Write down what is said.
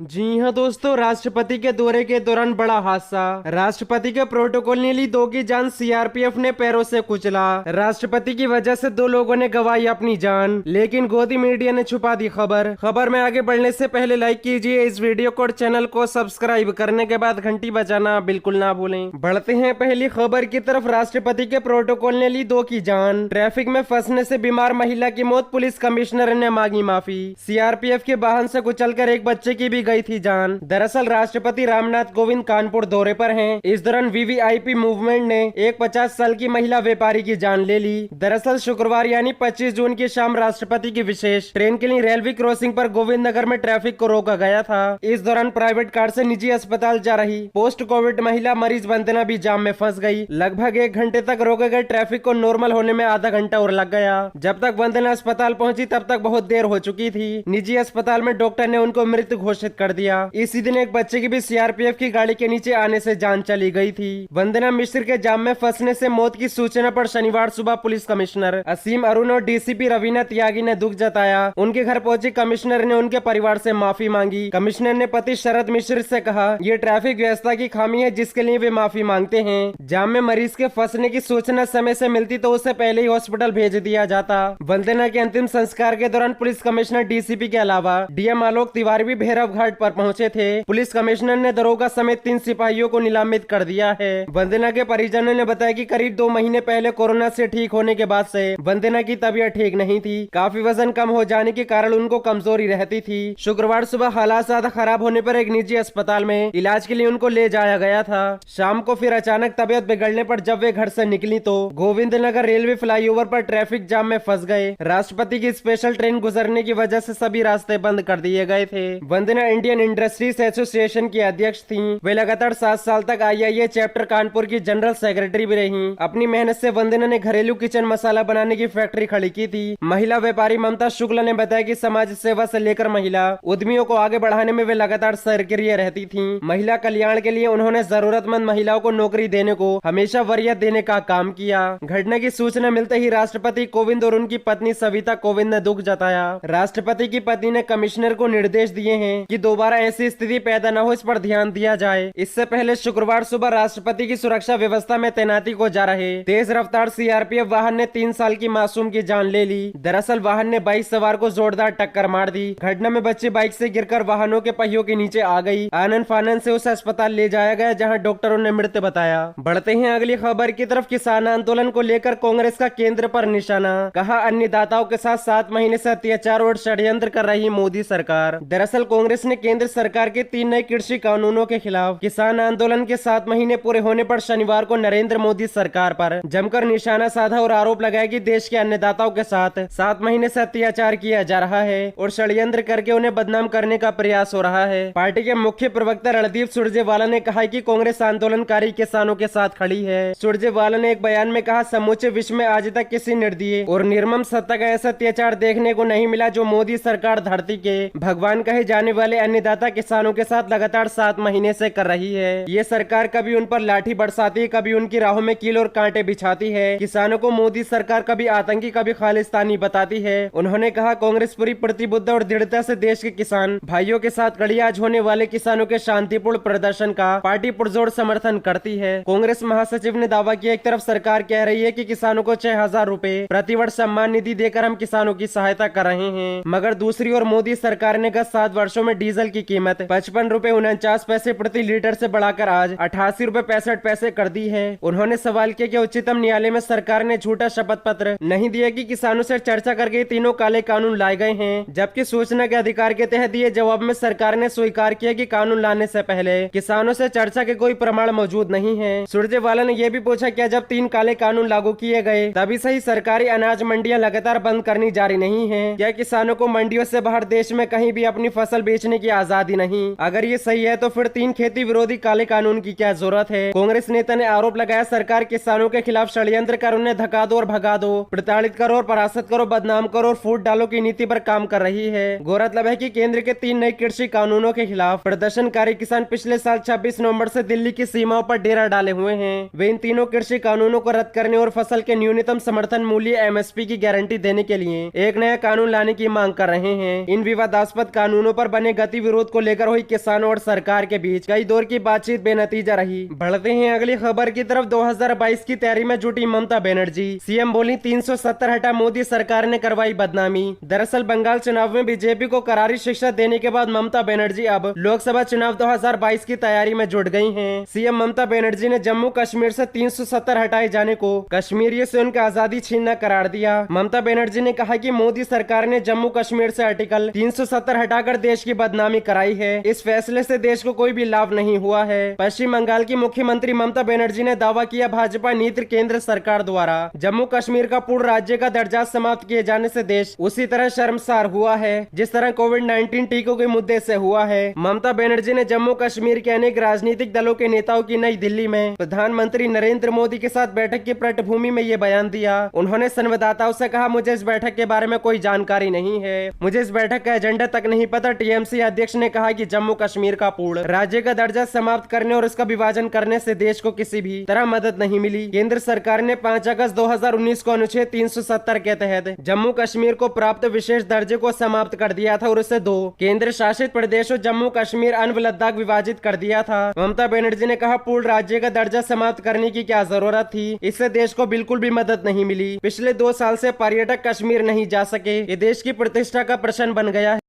जी हाँ दोस्तों, राष्ट्रपति के दौरे के दौरान बड़ा हादसा। राष्ट्रपति के प्रोटोकॉल ने ली दो की जान, सीआरपीएफ ने पैरों से कुचला। राष्ट्रपति की वजह से दो लोगों ने गंवाई अपनी जान, लेकिन गोदी मीडिया ने छुपा दी खबर में आगे बढ़ने से पहले लाइक कीजिए इस वीडियो को और चैनल को सब्सक्राइब करने के बाद घंटी बजाना बिल्कुल ना भूलें। बढ़ते हैं पहली खबर की तरफ। राष्ट्रपति के प्रोटोकॉल ने ली दो की जान, ट्रैफिक में फंसने से बीमार महिला की मौत, पुलिस कमिश्नर ने मांगी माफी। सीआरपीएफ के वाहन से कुचलकर एक बच्चे की भी गई थी जान। दरअसल राष्ट्रपति रामनाथ कोविंद कानपुर दौरे पर हैं। इस दौरान वीवीआईपी मूवमेंट ने एक 50 साल की महिला व्यापारी की जान ले ली। दरअसल शुक्रवार यानी 25 जून की शाम राष्ट्रपति की विशेष ट्रेन के लिए रेलवे क्रॉसिंग पर गोविंद नगर में ट्रैफिक को रोका गया था। इस दौरान प्राइवेट कार से निजी अस्पताल जा रही पोस्ट कोविड महिला मरीज वंदना भी जाम में फंस गई। लगभग 1 घंटे तक रोके गए ट्रैफिक को नॉर्मल होने में आधा घंटा और लग गया। जब तक वंदना अस्पताल पहुंची तब तक बहुत देर हो चुकी थी। निजी अस्पताल में डॉक्टर ने उनको मृत घोषित कर दिया। इसी दिन एक बच्चे की भी सीआरपीएफ की गाड़ी के नीचे आने से जान चली गई थी। वंदना मिश्र के जाम में फंसने से मौत की सूचना पर शनिवार सुबह पुलिस कमिश्नर असीम अरुण और डीसीपी रवीना त्यागी ने दुख जताया। उनके घर पहुंची कमिश्नर ने उनके परिवार से माफी मांगी। कमिश्नर ने पति शरद मिश्र से कहा, ये ट्रैफिक व्यवस्था की खामी है जिसके लिए वे माफी मांगते हैं। जाम में मरीज के फंसने की सूचना समय से मिलती तो उसे पहले ही हॉस्पिटल भेज दिया जाता। वंदना के अंतिम संस्कार के दौरान पुलिस कमिश्नर डीसीपी के अलावा डीएम आलोक तिवारी भी भैरव घाट पर पहुंचे थे। पुलिस कमिश्नर ने दरोगा समेत 3 सिपाहियों को निलंबित कर दिया है। वंदना के परिजनों ने बताया कि करीब 2 महीने पहले कोरोना से ठीक होने के बाद से वंदना की तबीयत ठीक नहीं थी। काफी वजन कम हो जाने के कारण उनको कमजोरी रहती थी। शुक्रवार सुबह हालात ज्यादा खराब होने पर एक निजी अस्पताल में इलाज के लिए उनको ले जाया गया था। शाम को फिर अचानक तबीयत बिगड़ने पर जब वे घर से निकली तो गोविंद नगर रेलवे फ्लाईओवर पर ट्रैफिक जाम में फंस गए। राष्ट्रपति की स्पेशल ट्रेन गुजरने की वजह से सभी रास्ते बंद कर दिए गए थे। वंदना इंडियन इंडस्ट्रीज एसोसिएशन की अध्यक्ष थीं। वे लगातार 7 साल तक आईआईए चैप्टर कानपुर की जनरल सेक्रेटरी भी रहीं। अपनी मेहनत से वंदना ने घरेलू किचन मसाला बनाने की फैक्ट्री खड़ी की थी। महिला व्यापारी ममता शुक्ला ने बताया कि समाज सेवा से लेकर महिला उद्यमियों को आगे बढ़ाने में वे लगातार सक्रिय रहती थीं। महिला कल्याण के लिए उन्होंने जरूरतमंद महिलाओं को नौकरी देने को हमेशा वरीयता देने का काम किया। घटना की सूचना मिलते ही राष्ट्रपति कोविंद और उनकी पत्नी सविता कोविंद ने दुख जताया। राष्ट्रपति की पत्नी ने कमिश्नर को निर्देश दिए हैं कि दोबारा ऐसी स्थिति पैदा न हो, इस पर ध्यान दिया जाए। इससे पहले शुक्रवार सुबह राष्ट्रपति की सुरक्षा व्यवस्था में तैनाती को जा रहे तेज रफ्तार सीआरपीएफ वाहन ने 3 साल की मासूम की जान ले ली। दरअसल वाहन ने बाइक सवार को जोरदार टक्कर मार दी। घटना में बच्ची बाइक से गिरकर वाहनों के पहियों के नीचे आ गई। आनन फानन से उसे अस्पताल ले जाया गया जहां डॉक्टरों ने मृत बताया। बढ़ते हैं अगली खबर की तरफ। किसान आंदोलन को लेकर कांग्रेस का केंद्र पर निशाना, कहा अन्नदाताओं के साथ 7 महीने से अत्याचार और षड्यंत्र कर रही मोदी सरकार। दरअसल कांग्रेस ने केंद्र सरकार के 3 नए कृषि कानूनों के खिलाफ किसान आंदोलन के 7 महीने पूरे होने पर शनिवार को नरेंद्र मोदी सरकार पर जमकर निशाना साधा और आरोप लगाया कि देश के अन्नदाताओं के साथ 7 महीने से अत्याचार किया जा रहा है और षड्यंत्र करके उन्हें बदनाम करने का प्रयास हो रहा है। पार्टी के मुख्य प्रवक्ता रणदीप सुरजेवाला ने कहा कि कांग्रेस आंदोलनकारी किसानों के साथ खड़ी है। सुरजेवाला ने एक बयान में कहा, समूचे विश्व में आज तक किसी निर्दयी और निर्मम सत्ता का ऐसा अत्याचार देखने को नहीं मिला जो मोदी सरकार धरती के भगवान कहे जाने वाले अन्नदाता किसानों के साथ लगातार 7 महीने से कर रही है। ये सरकार कभी उन पर लाठी बरसाती है, कभी उनकी राहों में कील और कांटे बिछाती है। किसानों को मोदी सरकार कभी आतंकी कभी खालिस्तानी बताती है। उन्होंने कहा, कांग्रेस पूरी प्रतिबद्ध और दृढ़ता से देश के किसान भाइयों के साथ खड़ी। आज होने वाले किसानों के शांतिपूर्ण प्रदर्शन का पार्टी पुरजोर समर्थन करती है। कांग्रेस महासचिव ने दावा किया, एक तरफ सरकार कह रही है कि किसानों को 6,000 रूपए प्रतिवर्ष सम्मान निधि देकर हम किसानों की सहायता कर रहे हैं, मगर दूसरी ओर मोदी सरकार ने गत 7 वर्षों में डीजल की कीमत 55 रूपए 49 पैसे प्रति लीटर से बढ़ाकर आज 88 रूपए 65 पैसे कर दी है। उन्होंने सवाल किया कि उच्चतम न्यायालय में सरकार ने झूठा शपथ पत्र नहीं दिया कि किसानों से चर्चा करके तीनों काले कानून लाए गए हैं, जबकि सूचना के अधिकार के तहत दिए जवाब में सरकार ने स्वीकार किया कि कानून लाने से पहले किसानों से चर्चा के कोई प्रमाण मौजूद नहीं है। सुरजेवाला ने यह भी पूछा, क्या जब 3 काले कानून लागू किए गए तभी सही सरकारी अनाज मंडियां लगातार बंद करनी जारी नहीं है? क्या किसानों को मंडियों से बाहर देश में कहीं भी अपनी फसल बेचने की आजादी नहीं? अगर ये सही है तो फिर 3 खेती विरोधी काले कानून की क्या जरूरत है? कांग्रेस नेता ने आरोप लगाया, सरकार किसानों के खिलाफ षड्यंत्र कर उन्हें धक्का दो और भगा दो, प्रताड़ित करो और परास्त करो, बदनाम करो और फूट डालो की नीति पर काम कर रही है। गौरतलब है कि केंद्र के 3 नए कृषि कानूनों के खिलाफ प्रदर्शनकारी किसान पिछले साल 26 नवंबर से दिल्ली की सीमाओं पर डेरा डाले हुए हैं। वे इन तीनों कृषि कानूनों को रद्द करने और फसल के न्यूनतम समर्थन मूल्य एमएसपी की गारंटी देने के लिए एक नया कानून लाने की मांग कर रहे हैं। इन विवादास्पद कानूनों पर बने गतिविरोध को लेकर हुई किसानों और सरकार के बीच कई दौर की बातचीत बेनतीजा रही। बढ़ते हैं अगली खबर की तरफ। 2022 की तैयारी में जुटी ममता बनर्जी। सीएम बोली 370 हटा, मोदी सरकार ने करवाई बदनामी। दरअसल बंगाल चुनाव में बीजेपी को करारी शिक्षा देने के बाद ममता बनर्जी अब लोकसभा चुनाव 2022 की तैयारी में जुट गई हैं। सीएम ममता बनर्जी ने जम्मू कश्मीर से 370 हटाए जाने को कश्मीरियों से उनकी आजादी छीनना करार दिया। ममता बनर्जी ने कहा कि मोदी सरकार ने जम्मू कश्मीर से आर्टिकल 370 हटाकर देश की बदनामी कराई है। इस फैसले से देश को कोई भी लाभ नहीं हुआ है। पश्चिम बंगाल की मुख्यमंत्री ममता बनर्जी ने दावा किया, भाजपा नीति केंद्र सरकार द्वारा जम्मू कश्मीर का पूर्ण राज्य का दर्जा समाप्त किए जाने से देश उसी तरह शर्मसार हुआ है जिस तरह कोविड-19 टीकों के मुद्दे से हुआ है। ममता बनर्जी ने जम्मू कश्मीर के अनेक राजनीतिक दलों के नेताओं की नई दिल्ली में प्रधानमंत्री नरेंद्र मोदी के साथ बैठक की पृष्ठभूमि में ये बयान दिया। उन्होंने संवाददाताओं से कहा, मुझे इस बैठक के बारे में कोई जानकारी नहीं है, मुझे इस बैठक का एजेंडा तक नहीं पता। टीएमसी अध्यक्ष ने कहा कि जम्मू कश्मीर का पूर्ण राज्य का दर्जा समाप्त करने और इसका विभाजन करने से देश को किसी भी तरह मदद नहीं मिली। केंद्र सरकार ने 5 अगस्त 2019 को अनुच्छेद 370 के तहत जम्मू कश्मीर को प्राप्त विशेष दर्जे को समाप्त कर दिया था और उसे 2 केंद्र शासित प्रदेशों जम्मू कश्मीर और लद्दाख विभाजित कर दिया था। ममता बनर्जी ने कहा, पूर्ण राज्य का दर्जा समाप्त करने की क्या जरूरत थी, इससे देश को बिल्कुल भी मदद नहीं मिली। पिछले 2 साल से पर्यटक कश्मीर नहीं जा सके, ये देश की प्रतिष्ठा का प्रश्न बन गया है।